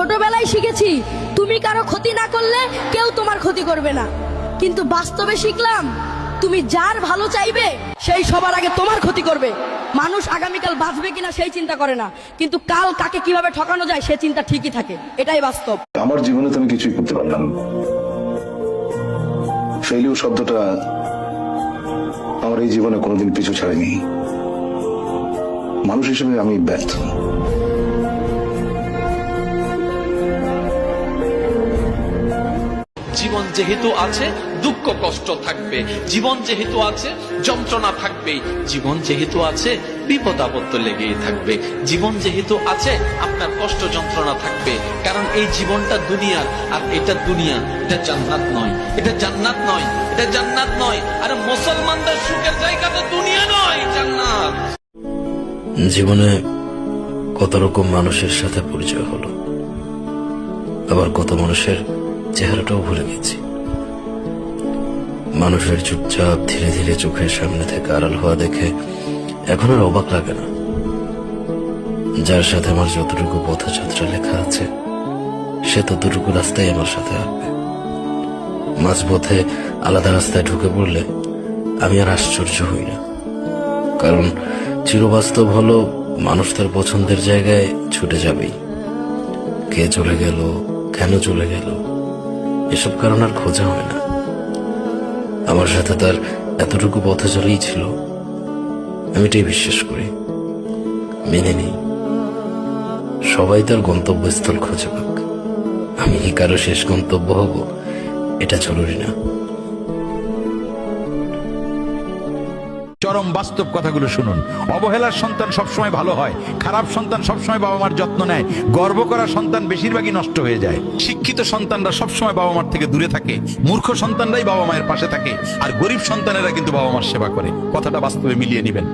ছোটবেলায় শিখেছি তুমি কারো ক্ষতি না করলে কেউ তোমার ক্ষতি করবে না, কিন্তু বাস্তবে শিখলাম তুমি যার ভালো চাইবে সেই সবার আগে তোমার ক্ষতি করবে। মানুষ আগামীকাল বাঁচবে কিনা সেই চিন্তা করে না, কিন্তু কাল কাকে কিভাবে ঠকানো যায় সে চিন্তা ঠিকই থাকে। এটাই বাস্তব। আমার জীবনে তো আমি কিছুই করতে পারলাম না। ফেলিউর শব্দটা আমার এই জীবনে কোনোদিন পিছু ছাড়েনি। মানুষ হিসেবে আমি ব্যর্থ। জীবন যেহেতু আছে দুঃখ কষ্ট থাকবে, জীবন যেহেতু আছে যন্ত্রণা থাকবে, জীবন যেহেতু আছে বিপদ আপদ তো লেগেই থাকবে, জীবন যেহেতু আছে আপনার কষ্ট যন্ত্রণা থাকবে। কারণ এই জীবনটা দুনিয়ার, আর এটা দুনিয়া, এটা জান্নাত নয়, এটা জান্নাত নয়, এটা জান্নাত নয়। আর মুসলমানদের সুখের জায়গা তো দুনিয়া নয়, জান্নাত। জীবনে কত রকম মানুষের সাথে পরিচয় হলো, আবার কত মানুষের চেহারাটাও ভুলে গেছি। মানুষের চুপচাপ ধীরে ধীরে চোখের সামনে থেকে আড়াল হওয়া দেখে এখন আর অবাক লাগে না। যার সাথে আমার যতটুকু পথযাত্রা লেখা আছে সে ততটুকু রাস্তায় আমার সাথে আসবে। মাঝপথে আলাদা রাস্তায় ঢুকে পড়লে আমি আর আশ্চর্য হই না, কারণ চিরবাস্তব হলো মানুষ তার পছন্দের জায়গায় ছুটে যাবেই। কে চলে গেল, কেন চলে গেল, এসব কারণ আর খোঁজা হয় না। আমার সাথে তার এতটুকু পথচলাই ছিল, আমি এটাই বিশ্বাস করি, মেনে নিই। সবাই তার গন্তব্যস্থল খুঁজে পাক, আমি কারো শেষ গন্তব্য হব এটা জরুরি না। চরম বাস্তব কথাগুলো শুনুন। অবহেলার সন্তান সবসময় ভালো হয়, খারাপ সন্তান সবসময় বাবা মার যত্ন নেয়, গর্ব করা সন্তান বেশিরভাগই নষ্ট হয়ে যায়। শিক্ষিত সন্তানরা সবসময় বাবা মার থেকে দূরে থাকে, মূর্খ সন্তানরাই বাবা মায়ের পাশে থাকে, আর গরিব সন্তানেরা কিন্তু বাবা মার সেবা করে। কথাটা বাস্তবে মিলিয়ে নেবেন।